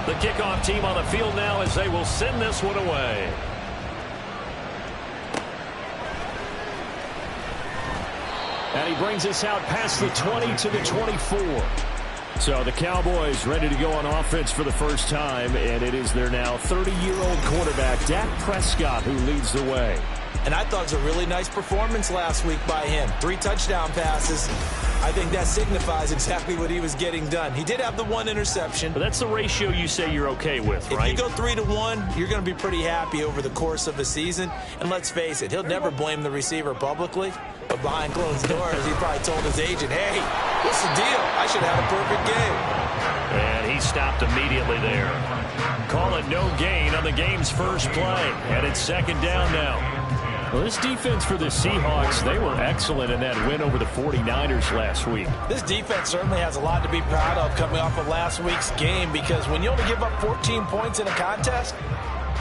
The kickoff team on the field now as they will send this one away. And he brings us out past the 20 to the 24. So the Cowboys ready to go on offense for the first time, and it is their now 30-year-old quarterback, Dak Prescott, who leads the way. And I thought it was a really nice performance last week by him. 3 touchdown passes. I think that signifies exactly what he was getting done. He did have the 1 interception. But that's the ratio you say you're okay with, right? If you go 3-1, you're going to be pretty happy over the course of a season. And let's face it, he'll never blame the receiver publicly. But behind closed doors, he probably told his agent, hey, what's the deal? I should have a perfect game. And he stopped immediately there. Call it no gain on the game's first play. And it's second down now. Well, this defense for the Seahawks, they were excellent in that win over the 49ers last week. This defense certainly has a lot to be proud of coming off of last week's game, because when you only give up 14 points in a contest,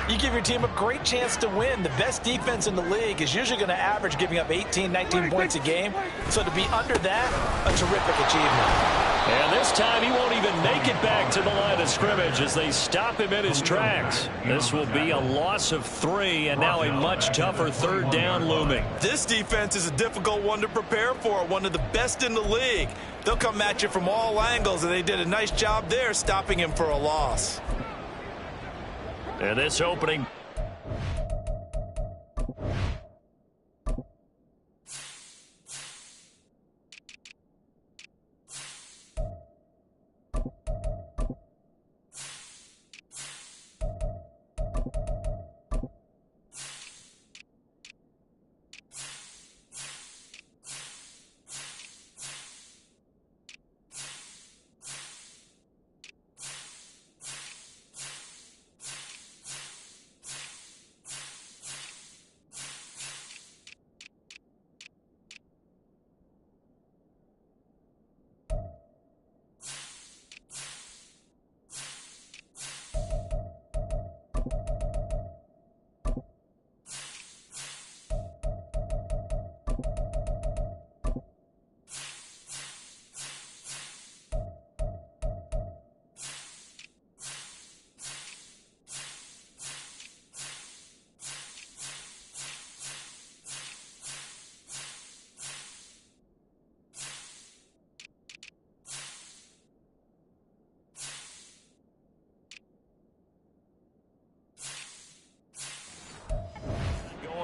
you give your team a great chance to win. The best defense in the league is usually going to average giving up 18, 19 points a game. So to be under that, a terrific achievement. And this time he won't even make it back to the line of scrimmage as they stop him in his tracks. This will be a loss of 3, and now a much tougher third down looming. This defense is a difficult one to prepare for, one of the best in the league. They'll come at you from all angles, and they did a nice job there stopping him for a loss. And this opening.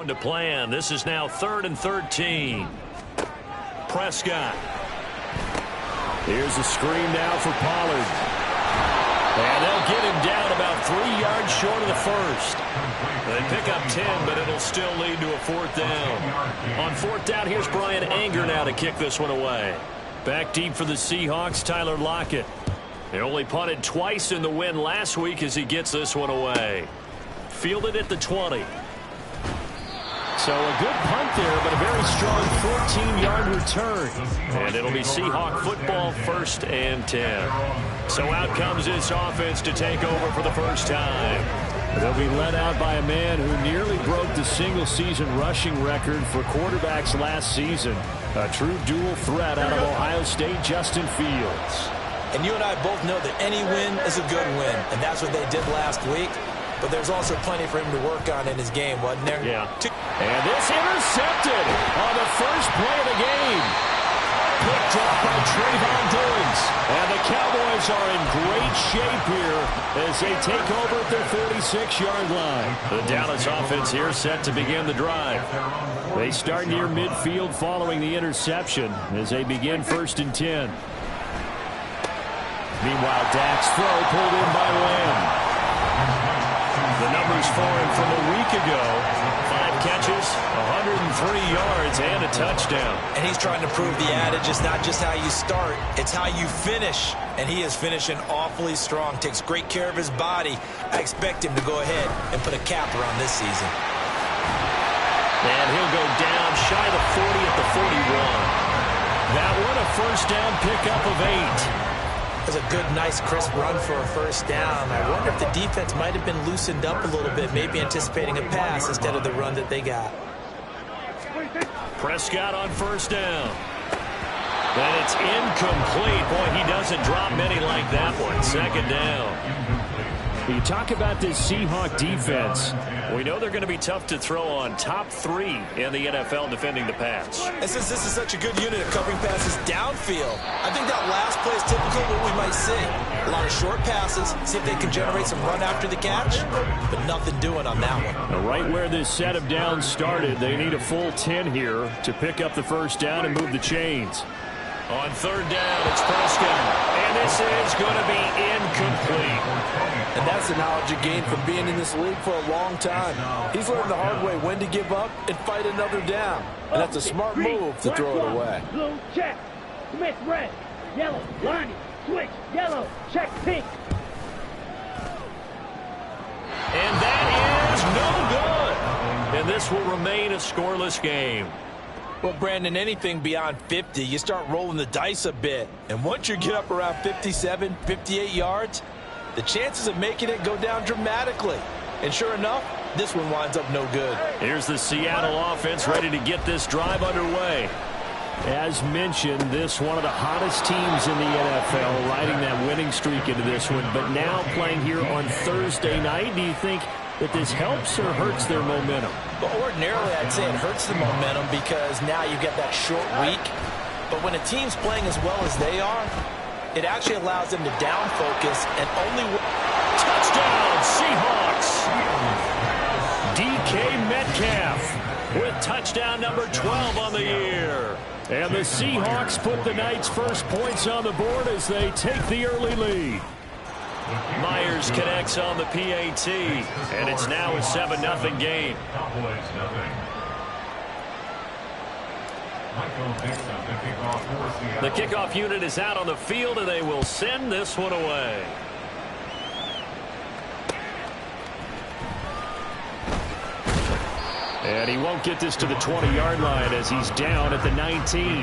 To plan. This is now 3rd and 13. Prescott. Here's a screen now for Pollard. And they'll get him down about 3 yards short of the first. They pick up 10, but it'll still lead to a 4th down. On 4th down, here's Brian Anger now to kick this one away. Back deep for the Seahawks, Tyler Lockett. They only punted twice in the win last week as he gets this one away. Fielded at the 20. So a good punt there, but a very strong 14-yard return. And it'll be Seahawk football, 1st and 10. So out comes this offense to take over for the first time. They'll be led out by a man who nearly broke the single-season rushing record for quarterbacks last season. A true dual threat out of Ohio State, Justin Fields. And you and I both know that any win is a good win, and that's what they did last week. But there's also plenty for him to work on in his game, wasn't there? Yeah. And this intercepted on the first play of the game. Picked up by Trayvon Diggs. And the Cowboys are in great shape here as they take over at their 46-yard line. The Dallas offense here set to begin the drive. They start near midfield following the interception as they begin 1st and 10. Meanwhile, Dak's throw pulled in by Lamb. The numbers for him from a week ago: 5 catches, 103 yards, and a touchdown. And he's trying to prove the adage, it's not just how you start, it's how you finish. And he is finishing awfully strong, takes great care of his body. I expect him to go ahead and put a capper on this season. And he'll go down shy of the 40 at the 41. That one a first down pickup of 8. It was a good, nice, crisp run for a first down. I wonder if the defense might have been loosened up a little bit, maybe anticipating a pass instead of the run that they got. Prescott on first down. And it's incomplete. Boy, he doesn't drop many like that one. Second down. You talk about this Seahawk defense. We know they're going to be tough to throw on. Top 3 in the NFL defending the pass. And since this is such a good unit of covering passes downfield, I think that last play is typical of what we might see. A lot of short passes, see if they can generate some run after the catch, but nothing doing on that one. Now, right where this set of downs started, they need a full 10 here to pick up the first down and move the chains. On third down, it's Prescott, and this is going to be incomplete. And that's the knowledge you gain from being in this league for a long time. He's learned the hard way when to give up and fight another down. And that's a smart move to throw it away. Blue, check. Smith, red. Yellow, Lonnie, switch. Yellow, check, pink. And that is no good. And this will remain a scoreless game. Well, Brandon, anything beyond 50, you start rolling the dice a bit. And once you get up around 57, 58 yards, the chances of making it go down dramatically. And sure enough, this one winds up no good. Here's the Seattle offense ready to get this drive underway. As mentioned, this one of the hottest teams in the NFL, riding that winning streak into this one. But now playing here on Thursday night, do you think that this helps or hurts their momentum? But ordinarily, I'd say it hurts the momentum because now you get that short week. But when a team's playing as well as they are, it actually allows them to down focus and only... Touchdown, Seahawks! DK Metcalf with touchdown number 12 on the year. And the Seahawks put the night's first points on the board as they take the early lead. Myers connects on the PAT, and it's now a 7-0 game. The kickoff unit is out on the field, and they will send this one away. And he won't get this to the 20-yard line as he's down at the 19.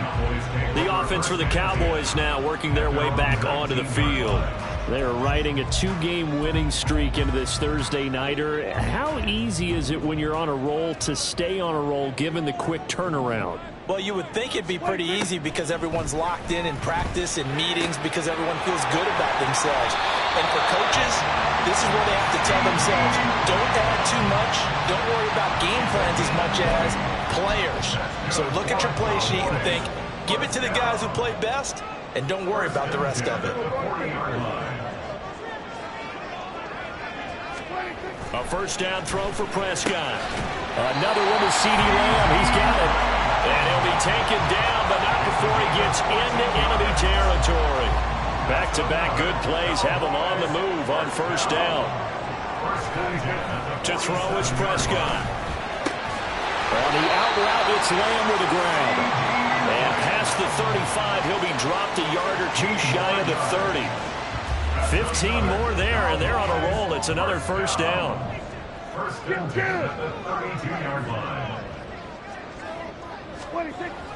The offense for the Cowboys now working their way back onto the field. They're riding a 2-game winning streak into this Thursday nighter. How easy is it when you're on a roll to stay on a roll given the quick turnaround? Well, you would think it'd be pretty easy because everyone's locked in practice and meetings because everyone feels good about themselves. And for coaches, this is where they have to tell themselves, don't add too much, don't worry about game plans as much as players. So look at your play sheet and think, give it to the guys who play best, and don't worry about the rest of it. A first down throw for Prescott. Another one to CeeDee Lamb. He's got it. And he'll be taken down, but not before he gets into enemy territory. Back-to-back good plays have him on the move on first down. To throw is Prescott. On the out route, it's Lamb with the grab. And past the 35, he'll be dropped a yard or two shy of the 30. 15 more there, and they're on a roll. It's another first down. First and 10 at the 32-yard line.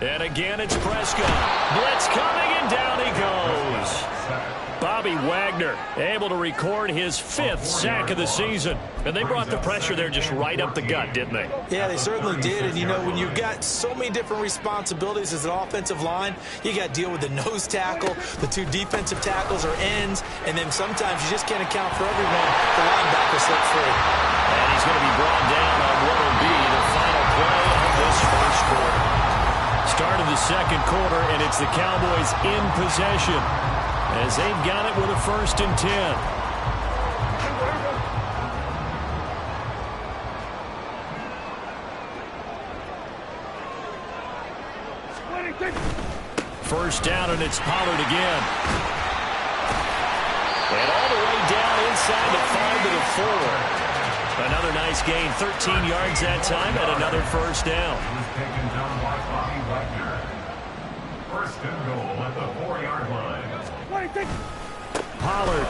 And again, it's Prescott. Blitz coming, and down he goes. Bobby Wagner able to record his 5th sack of the season. And they brought the pressure there just right up the gut, didn't they? Yeah, they certainly did. And, you know, when you've got so many different responsibilities as an offensive line, you got to deal with the nose tackle, the 2 defensive tackles or ends, and then sometimes you just can't account for everyone. The linebacker slips free. And he's going to be brought down on what will be the final play of this first quarter. Start of the second quarter, and it's the Cowboys in possession as they've got it with a first and 10. First down, and it's Pollard again. And all the way down inside the 5 to the 4. Another nice gain, 13 yards that time, and another first down. First and goal at the 4-yard line. Pollard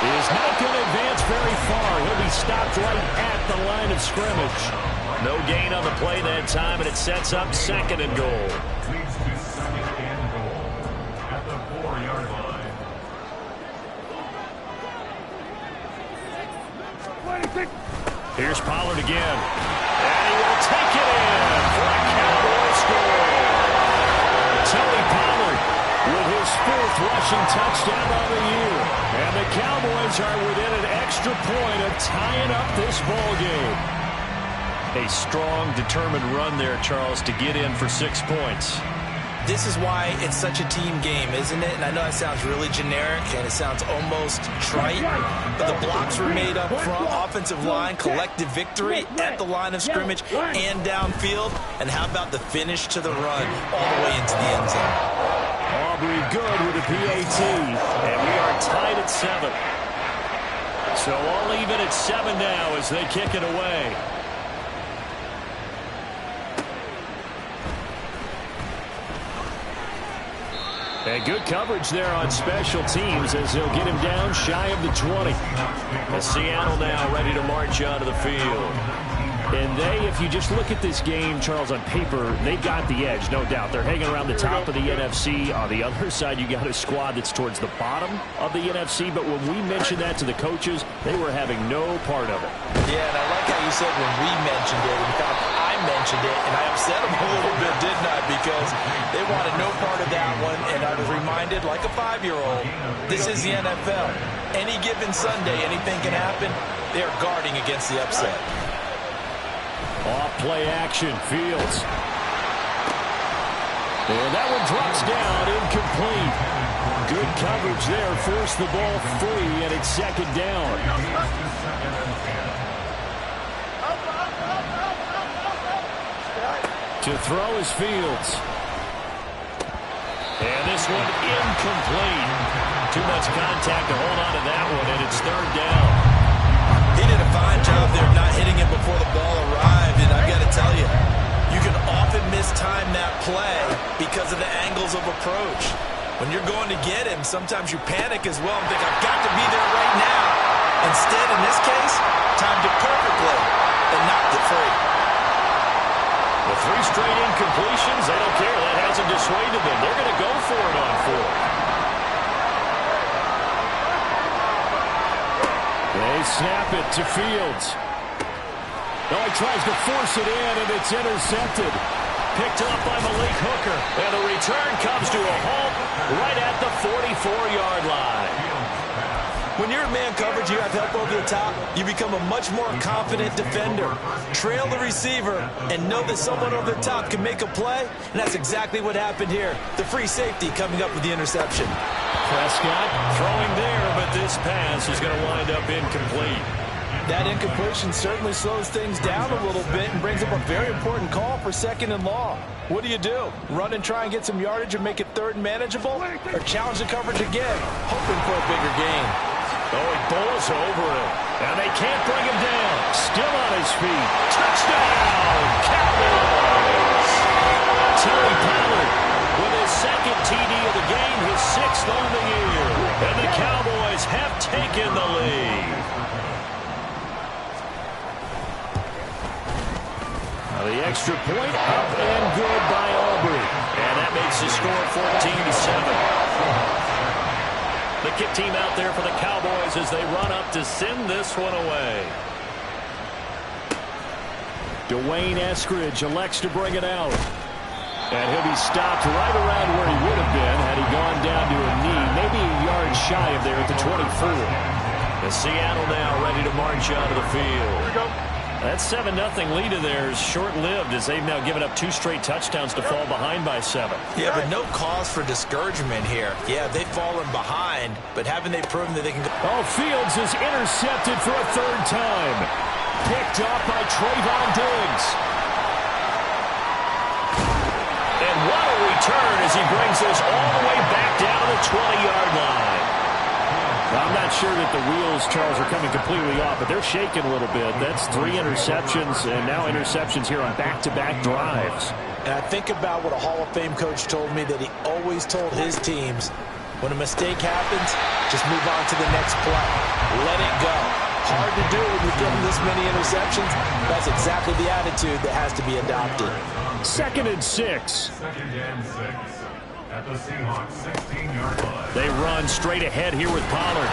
is not going to advance very far. He'll be stopped right at the line of scrimmage. No gain on the play that time, and it sets up second and goal. Leads to second and goal at the 4-yard line. Here's Pollard again. And he will take it in for a Cowboy score. Tony Pollard with his his 4th rushing touchdown on the year. And the Cowboys are within an extra point of tying up this ball game. A strong, determined run there, Charles, to get in for 6 points. This is why it's such a team game, isn't it? And I know that sounds really generic and it sounds almost trite, but the blocks were made up front, offensive line, collective victory at the line of scrimmage and downfield. And how about the finish to the run all the way into the end zone? Aubrey good with a PAT, and we are tied at 7. So all even at 7 now as they kick it away. And good coverage there on special teams as they'll get him down shy of the 20. As Seattle now ready to march onto the field. And they, if you just look at this game, Charles, on paper, they got the edge, no doubt. They're hanging around the top of the NFC. On the other side, you got a squad that's towards the bottom of the NFC. But when we mentioned that to the coaches, they were having no part of it. Yeah, and I like how you said when we mentioned it. In fact, I mentioned it, and I upset them a little bit, didn't I? Because they wanted no part of that one, and I was reminded, like a 5-year-old, this is the NFL. Any given Sunday, anything can happen. They are guarding against the upset. Off play action, Fields. And that one drops down, incomplete. Good coverage there, forced the ball free, and it's 2nd down. To throw is Fields. And this one incomplete. Too much contact to hold on to that one, and it's 3rd down. He did a fine job there of not hitting him before the ball arrived, and I've got to tell you, you can often mistime that play because of the angles of approach. When you're going to get him, sometimes you panic as well and think, I've got to be there right now. Instead, in this case, timed it perfectly and knocked it free. The 3 straight incompletions, they don't care. That hasn't dissuaded them. They're going to go for it on 4th. They snap it to Fields. No, he tries to force it in, and it's intercepted. Picked up by Malik Hooker. And the return comes to a halt right at the 44-yard line. When you're in man coverage, you have help over the top, you become a much more confident defender. Trail the receiver and know that someone over the top can make a play, and that's exactly what happened here. The free safety coming up with the interception. Prescott throwing there, but this pass is going to wind up incomplete. That incompletion certainly slows things down a little bit and brings up a very important call for 2nd and long. What do? Run and try and get some yardage and make it 3rd and manageable? Or challenge the coverage again, hoping for a bigger gain? Oh, he bowls over him. And they can't bring him down. Still on his feet. Touchdown, Cowboys! Terry Pollard with his 2nd TD of the game, his 6th on the year. And the Cowboys have taken the lead. Now the extra point up and good by Aubrey. And that makes the score 14-7. The kick team out there for the Cowboys as they run up to send this one away. Dwayne Eskridge elects to bring it out. And he'll be stopped right around where he would have been had he gone down to a knee, maybe a yard shy of there at the 24. The Seattle now ready to march onto the field. Here we go. That 7-0 lead of theirs short-lived as they've now given up 2 straight touchdowns to fall behind by 7. Yeah, but no cause for discouragement here. Yeah, they've fallen behind, but haven't they proven that they can go? Oh, Fields is intercepted for a 3rd time. Picked up by Trayvon Diggs. And what a return as he brings this all the way back down to the 20-yard line. I'm not sure that the wheels, Charles, are coming completely off, but they're shaking a little bit. That's 3 interceptions, and now interceptions here on back-to-back drives. And I think about what a Hall of Fame coach told me that he always told his teams, when a mistake happens, just move on to the next play. Let it go. Hard to do when you're getting this many interceptions. That's exactly the attitude that has to be adopted. 2nd and 6. 2nd and 6. At the Seahawks 16-yard line. They run straight ahead here with Pollard.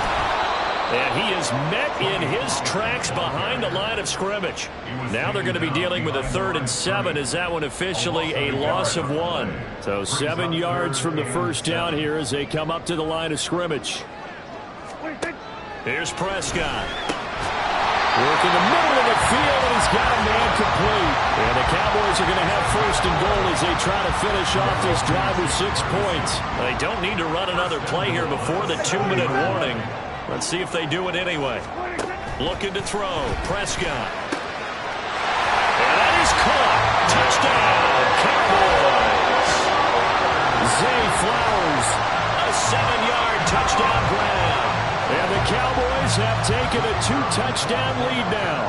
And he is met in his tracks behind the line of scrimmage. Now they're going to be dealing with a 3rd and 7 as that one officially a loss of 1. So 7 yards from the first down here as they come up to the line of scrimmage. Here's Prescott. Working the middle of the field, and he's got a man complete. And the Cowboys are going to have 1st and goal as they try to finish off this drive with 6 points. They don't need to run another play here before the 2-minute warning. Let's see if they do it anyway. Looking to throw. Prescott. And that is caught. Touchdown, Cowboys. Zay Flowers. A 7-yard touchdown grab. And the Cowboys have taken a 2-touchdown lead now.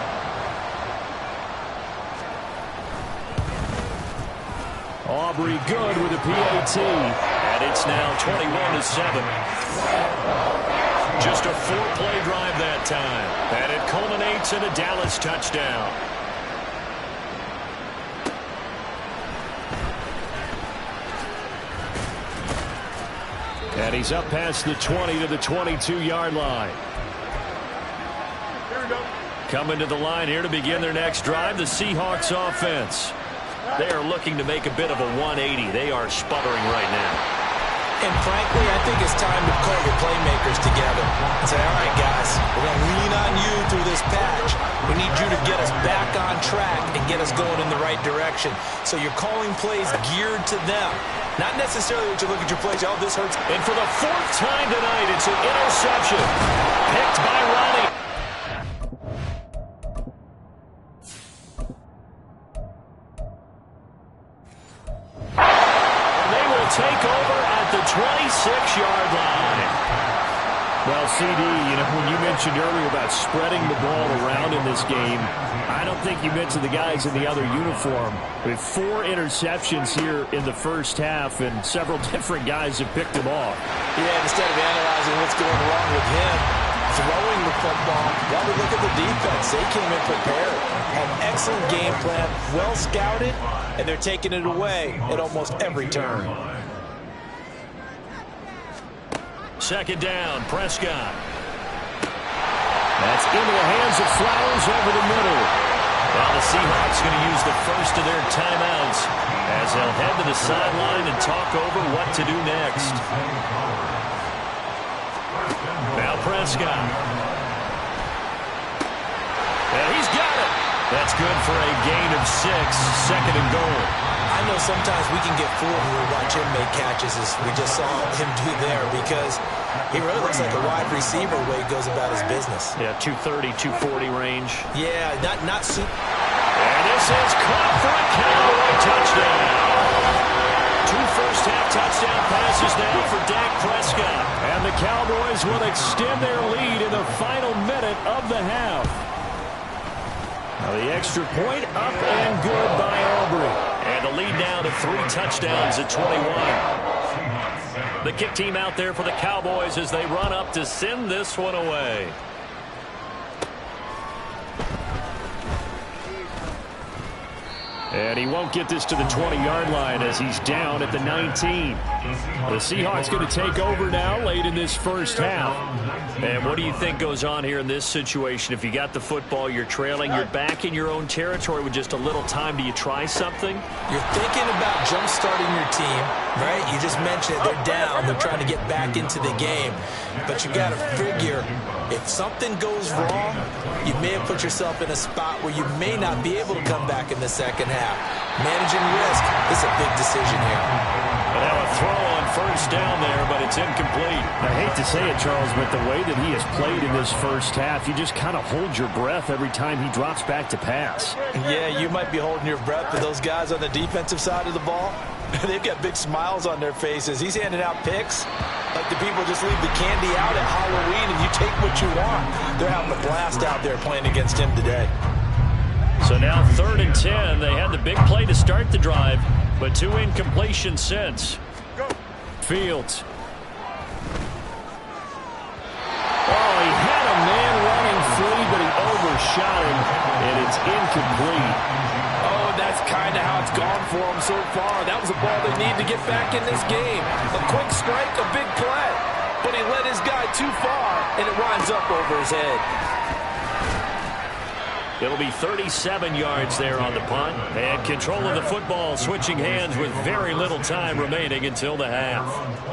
Aubrey good with a PAT. And it's now 21-7. Just a 4-play drive that time. And it culminates in a Dallas touchdown. And he's up past the 20 to the 22-yard line. Coming to the line here to begin their next drive, the Seahawks offense. They are looking to make a bit of a 180. They are sputtering right now. And frankly, I think it's time to call your playmakers together and say, all right, guys, we're going to lean on you through this patch. We need you to get us back on track and get us going in the right direction. So you're calling plays geared to them. Not necessarily that you look at your plays, oh, this hurts. And for the 4th time tonight, it's an interception. Picked by Ronnie. Take over at the 26-yard line. Well, CD, when you mentioned earlier about spreading the ball around in this game, I don't think you mentioned the guys in the other uniform. With 4 interceptions here in the first half, and several different guys have picked them off. Yeah, instead of analyzing what's going wrong with him, throwing the football, while we look at the defense, they came in prepared. An excellent game plan, well scouted, and they're taking it away at almost every turn. 2nd down, Prescott. That's into the hands of Flowers over the middle. Well, the Seahawks going to use the first of their timeouts as they'll head to the sideline and talk over what to do next. Now Prescott. And he's got it. That's good for a gain of 6, 2nd and goal. I know sometimes we can get fooled when we watch him make catches, as we just saw him do there, because he really looks like a wide receiver the way he goes about his business. Yeah, 230, 240 range. Yeah, not super. And this is caught for a Cowboy touchdown. 2 first-half touchdown passes now for Dak Prescott. And the Cowboys will extend their lead in the final minute of the half. Now the extra point up and good by Aubrey. And the lead now to 3 touchdowns at 21. The kick team out there for the Cowboys as they run up to send this one away. And he won't get this to the 20-yard line as he's down at the 19. The Seahawks going to take over now late in this first half. And what do you think goes on here in this situation? If you got the football, you're trailing, you're back in your own territory with just a little time. Do you try something? You're thinking about jump-starting your team, right? You just mentioned it. They're down. They're trying to get back into the game. But you got to figure, if something goes wrong, you may have put yourself in a spot where you may not be able to come back in the second half. Managing risk is a big decision here. And now a throw on first down there, but it's incomplete. I hate to say it, Charles, but the way that he has played in this first half, you just kind of hold your breath every time he drops back to pass. Yeah, you might be holding your breath, but those guys on the defensive side of the ball, they've got big smiles on their faces. He's handing out picks like the people just leave the candy out at Halloween and you take what you want. They're having a blast out there playing against him today. So now 3rd and 10. They had the big play to start the drive, but 2 incompletions since. Fields. Oh, he had a man running free, but he overshot him, and it's incomplete. Oh, that's kind of how it's gone for him so far. That was a ball they need to get back in this game. A quick strike, a big play. but he led his guy too far, and it winds up over his head. It'll be 37 yards there on the punt. And control of the football, switching hands with very little time remaining until the half.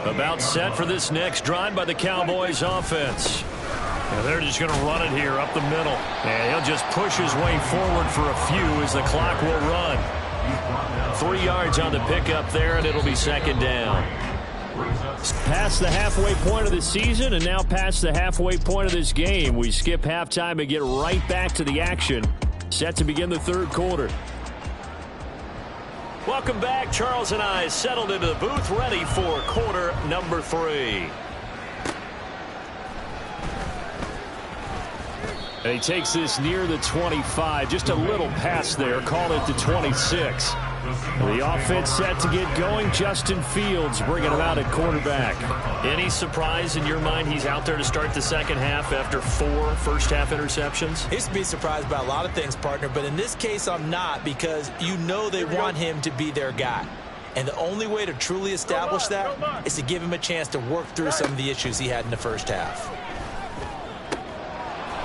About set for this next drive by the Cowboys offense. And they're just going to run it here up the middle. And he'll just push his way forward for a few as the clock will run. 3 yards on the pickup there, and it'll be second down. Past the halfway point of the season and now past the halfway point of this game. We skip halftime and get right back to the action. Set to begin the third quarter. Welcome back. Charles and I settled into the booth ready for quarter number 3. And he takes this near the 25. Just a little pass there. Call it the 26. The offense set to get going. Justin Fields bringing him out at quarterback. Any surprise in your mind he's out there to start the second half after 4 first-half interceptions? He used to be surprised by a lot of things, partner, but in this case I'm not, because you know they want him to be their guy. And the only way to truly establish that is to give him a chance to work through some of the issues he had in the first half.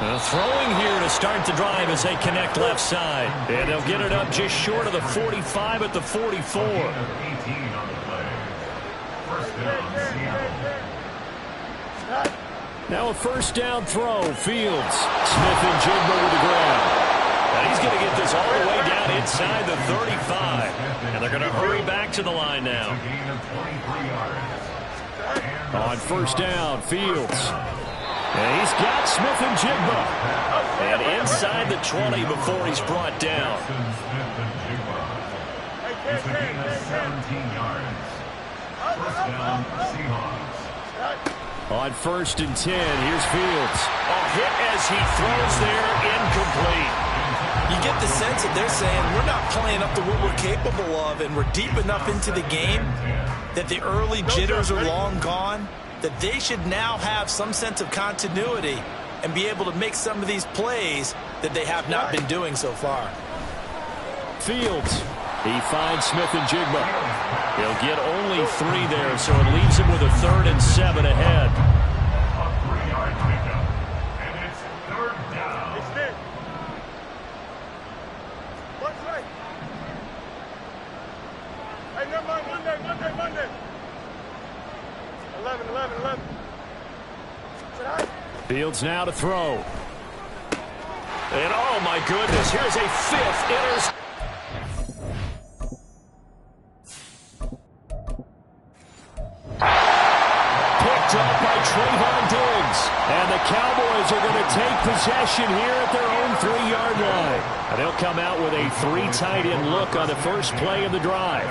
Throwing here to start the drive as they connect left side. And they'll get it up just short of the 45 at the 44. Now a first down throw. Fields. Smith and Jigba with the ground. And he's going to get this all the way down inside the 35. And they're going to hurry back to the line now. On first down, Fields. And he's got Smith and Jigba. And inside the 20 before he's brought down. It's a gain of 17 yards. First down, Seahawks. On first and 10, here's Fields. A hit as he throws there, incomplete. You get the sense that they're saying we're not playing up to what we're capable of, and we're deep enough into the game that the early jitters are long gone, that they should now have some sense of continuity and be able to make some of these plays that they have not been doing so far. Fields. He finds Smith and Jigba. He'll get only 3 there, so it leaves him with a 3rd and 7 ahead. A 3-yard pickup, and it's third down. It's this. What's right? Hey, never mind. Monday. 11. Fields now to throw. And oh my goodness, here's a 5th interception. Picked up by Trayvon Diggs. And the Cowboys are going to take possession here at their own 3-yard line. And they'll come out with a 3 tight end look on the first play of the drive.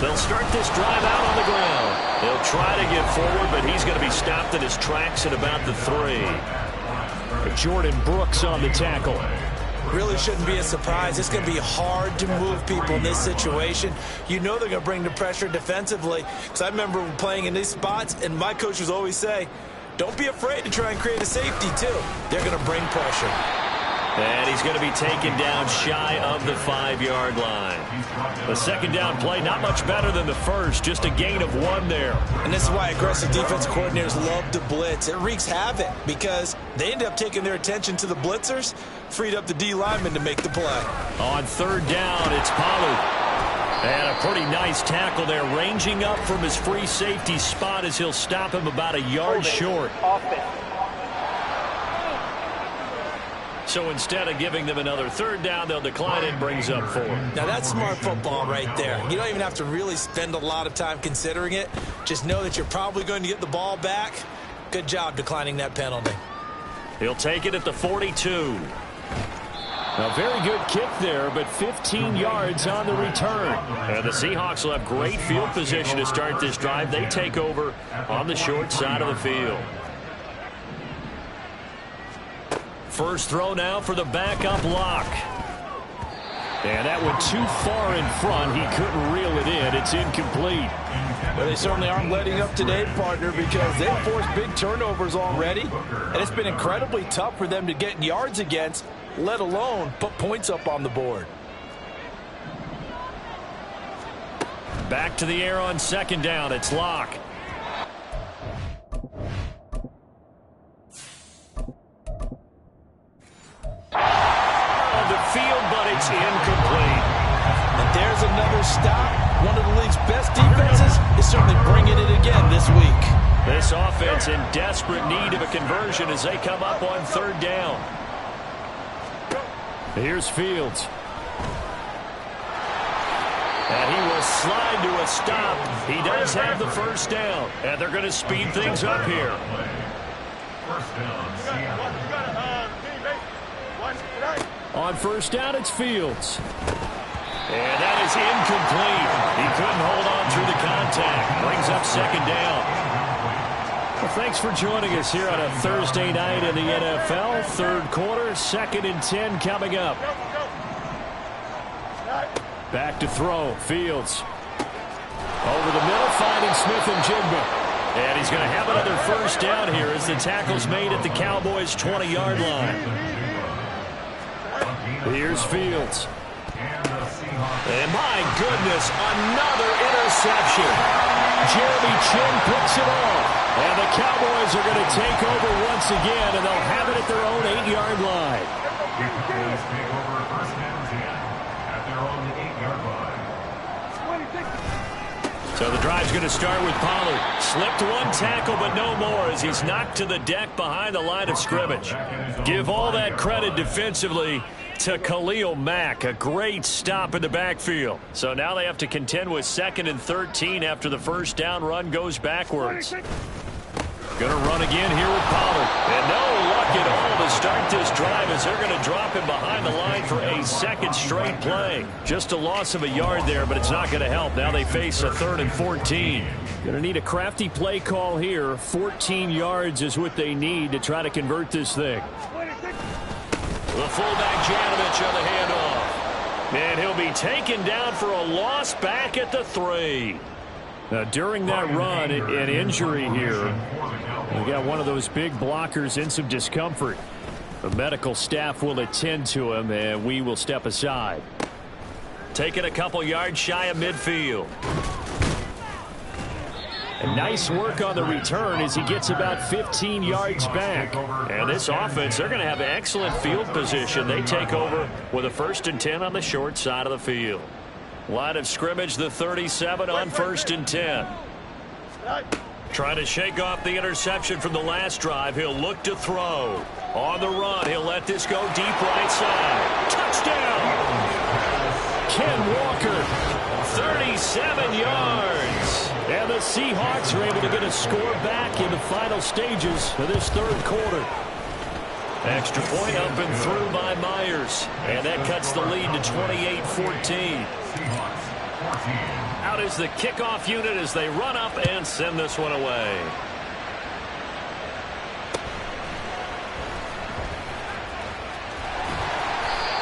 They'll start this drive out on the ground. They'll try to get forward, but he's going to be stopped in his tracks at about the 3. Jordan Brooks on the tackle. Really shouldn't be a surprise. It's going to be hard to move people in this situation. You know they're going to bring the pressure defensively. Because I remember playing in these spots, and my coaches always say, don't be afraid to try and create a safety, too. They're going to bring pressure. And he's going to be taken down shy of the 5-yard line. The second down play, not much better than the first, just a gain of 1 there. And this is why aggressive defensive coordinators love to blitz. It wreaks havoc because they end up taking their attention to the blitzers, freed up the D lineman to make the play. On third down, it's Pollard. And a pretty nice tackle there, ranging up from his free safety spot as he'll stop him about a yard short. So instead of giving them another 3rd down, they'll decline it and brings up 4. Now that's smart football right there. You don't even have to really spend a lot of time considering it. Just know that you're probably going to get the ball back. Good job declining that penalty. He'll take it at the 42. A very good kick there, but 15 yards on the return. And the Seahawks will have great field position to start this drive. They take over on the short side of the field. First throw now for the backup lock. And that went too far in front. He couldn't reel it in. It's incomplete. Well, they certainly aren't letting up today, partner, because they've forced big turnovers already. And it's been incredibly tough for them to get yards against, let alone put points up on the board. Back to the air on second down. It's Locke. On the field, but it's incomplete. And there's another stop. One of the league's best defenses is certainly bringing it again this week. This offense in desperate need of a conversion as they come up on third down. Here's Fields. And he will slide to a stop. He does have the first down. And they're going to speed things up here. First down, Seattle. On first down, it's Fields. And that is incomplete. He couldn't hold on through the contact. Brings up second down. Well, thanks for joining us here on a Thursday night in the NFL. Third quarter, 2nd and 10 coming up. Back to throw. Fields. Over the middle, finding Smith and Jigba. And he's going to have another first down here as the tackle's made at the Cowboys' 20-yard line. Here's Fields. And my goodness, another interception. Jeremy Chin picks it off. And the Cowboys are going to take over once again, and they'll have it at their own 8-yard line. Cowboys take over first and 10 at their own 8-yard line. So the drive's going to start with Pollard. Slipped one tackle, but no more as he's knocked to the deck behind the line of scrimmage. Give all that credit defensively to Khalil Mack. A great stop in the backfield. So now they have to contend with 2nd and 13 after the first down run goes backwards. Going to run again here with Pollard. And no luck at all to start this drive as they're going to drop him behind the line for a second straight play. Just a loss of a yard there, but it's not going to help. Now they face a 3rd and 14. Going to need a crafty play call here. 14 yards is what they need to try to convert this thing. The fullback Janovich on the handoff. And he'll be taken down for a loss back at the 3. Now, during that run, an injury here. We got one of those big blockers in some discomfort. The medical staff will attend to him, and we will step aside. Taking a couple yards shy of midfield. And nice work on the return as he gets about 15 yards back. And this offense, they're going to have excellent field position. They take over with a 1st and 10 on the short side of the field. Line of scrimmage, the 37 on 1st and 10. Trying to shake off the interception from the last drive. He'll look to throw. On the run, he'll let this go deep right side. Touchdown! Ken Walker, 37 yards. And the Seahawks are able to get a score back in the final stages of this 3rd quarter. Extra point up and through by Myers. And that cuts the lead to 28-14. Out is the kickoff unit as they run up and send this one away.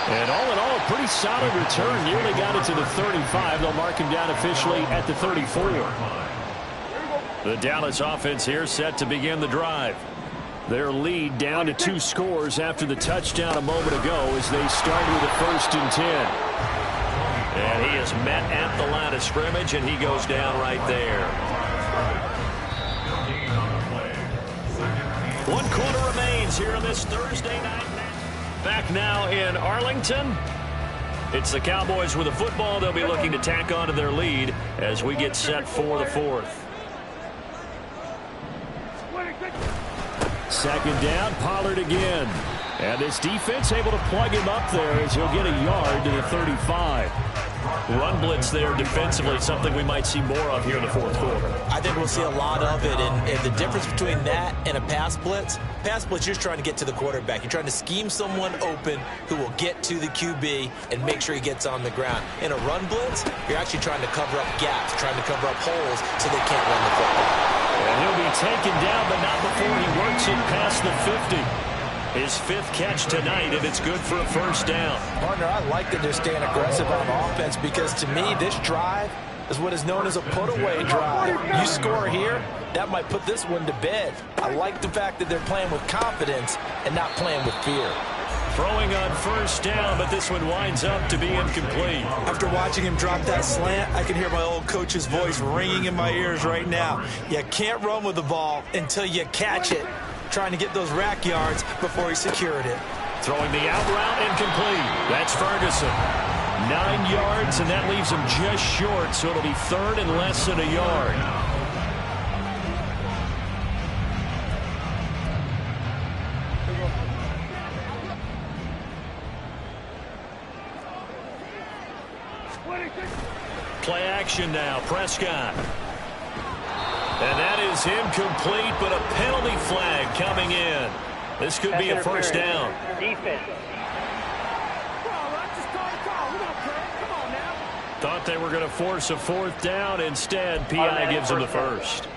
And all in all, a pretty solid return. Nearly got it to the 35. They'll mark him down officially at the 34. The Dallas offense here set to begin the drive. Their lead down to 2 scores after the touchdown a moment ago as they start with a 1st and 10. And he is met at the line of scrimmage, and he goes down right there. 1 quarter remains here on this Thursday night. Back now in Arlington. It's the Cowboys with the football. They'll be looking to tack on to their lead as we get set for the 4th. 2nd down, Pollard again. And this defense able to plug him up there as he'll get a yard to the 35. Run blitz there defensively, something we might see more of here in the 4th quarter. I think we'll see a lot of it, and the difference between that and a pass blitz, you're trying to get to the quarterback. You're trying to scheme someone open who will get to the QB and make sure he gets on the ground. In a run blitz, you're actually trying to cover up gaps, trying to cover up holes so they can't run the football. And he'll be taken down, but not before he works it past the 50. His 5th catch tonight, and it's good for a 1st down. Partner, I like that they're staying aggressive on offense because, to me, this drive is what is known as a put-away drive. You score here, that might put this one to bed. I like the fact that they're playing with confidence and not playing with fear. Throwing on first down, but this one winds up to be incomplete. After watching him drop that slant, I can hear my old coach's voice ringing in my ears right now. You can't run with the ball until you catch it. Trying to get those rack yards before he secured it. Throwing the out route, incomplete. That's Ferguson. 9 yards, and that leaves him just short, so it'll be third and less than a yard. Play action now, Prescott. And that is incomplete, but a penalty flag coming in. This could be a first down. Defense. Thought they were going to force a fourth down. Instead, P.I. gives them the first.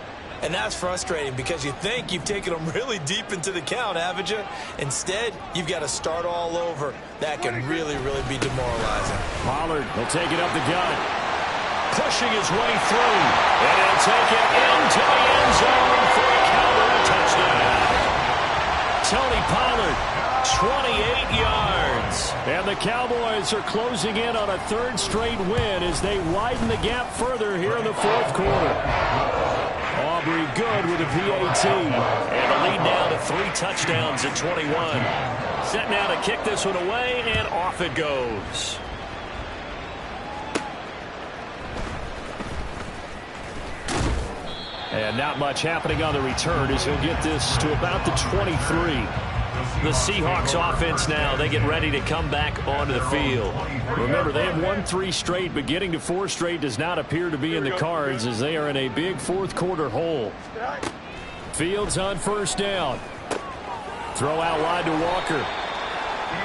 And that's frustrating because you think you've taken them really deep into the count, haven't you? Instead, you've got to start all over. That can really, really be demoralizing. Pollard will take it up the gut. Pushing his way through. And he'll take it into the end zone for a Cowboy touchdown. Tony Pollard, 28 yards. And the Cowboys are closing in on a third straight win as they widen the gap further here in the fourth quarter. Aubrey good with a PAT. And the lead now to 3 touchdowns at 21. Set now to kick this one away, and off it goes. And not much happening on the return as he'll get this to about the 23. The Seahawks offense now, they get ready to come back onto the field. Remember, they have won 3 straight, but getting to 4 straight does not appear to be in the cards as they are in a big fourth quarter hole. Fields on first down. Throw out wide to Walker.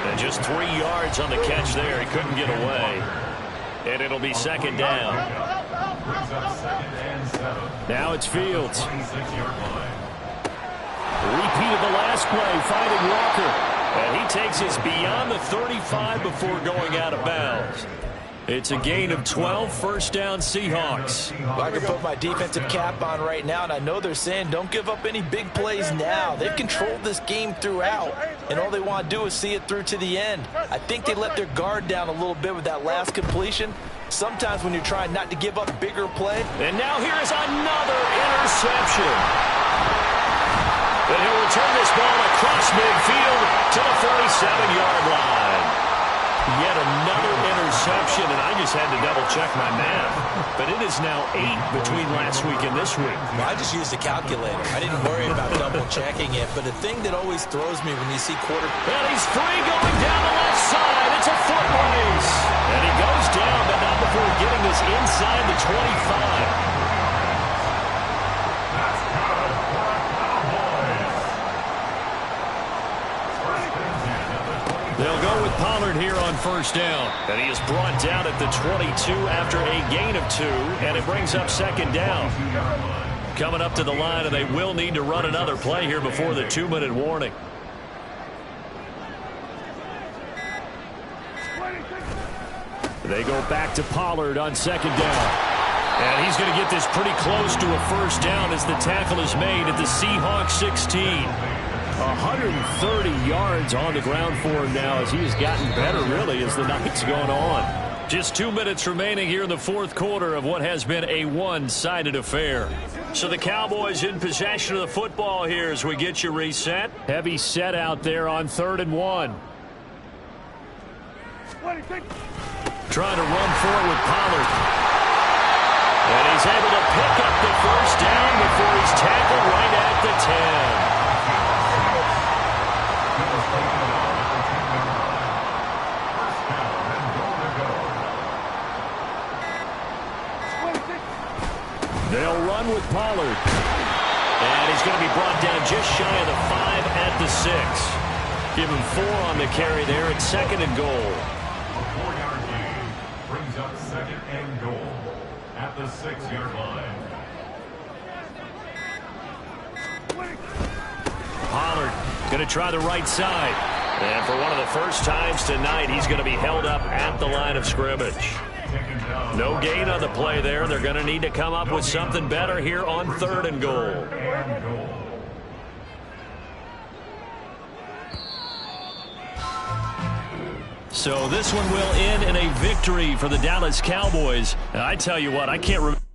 And just 3 yards on the catch there. He couldn't get away. And it'll be second down. Now it's Fields. Repeat of the last play, finding Walker. And he takes us beyond the 35 before going out of bounds. It's a gain of 12, first down Seahawks. Well, I can put my defensive cap on right now, and I know they're saying don't give up any big plays now. They've controlled this game throughout, and all they want to do is see it through to the end. I think they let their guard down a little bit with that last completion. Sometimes when you're trying not to give up bigger play. And now here is another interception. And he'll return this ball across midfield to the 47-yard line. Yet another interception, and I just had to double-check my math. But it is now 8 between last week and this week. Well, I just used a calculator. I didn't worry about double-checking it. But the thing that always throws me when you see And he's free going down the left side. It's a foot race. And he goes down, but not before getting this inside the 25. They'll go with Pollard here on first down. And he is brought down at the 22 after a gain of 2. And it brings up second down. Coming up to the line, and they will need to run another play here before the 2-minute warning. They go back to Pollard on second down. And he's going to get this pretty close to a first down as the tackle is made at the Seahawks 16. 130 yards on the ground for him now as he has gotten better, really, as the night's gone on. Just 2 minutes remaining here in the fourth quarter of what has been a one-sided affair. So the Cowboys in possession of the football here as we get you reset. Heavy set out there on 3rd and 1. Trying to run for it with Pollard. And he's able to pick up the first down before he's tackled right at the 10. They'll run with Pollard. And he's going to be brought down just shy of the 5 at the 6. Give him 4 on the carry there at 2nd and goal. A 4-yard gain brings up 2nd and goal at the 6-yard line. Pollard going to try the right side. And for one of the first times tonight, he's going to be held up at the line of scrimmage. No gain on the play there. They're going to need to come up with something better here on 3rd and goal. So this one will end in a victory for the Dallas Cowboys. And I tell you what, I can't remember.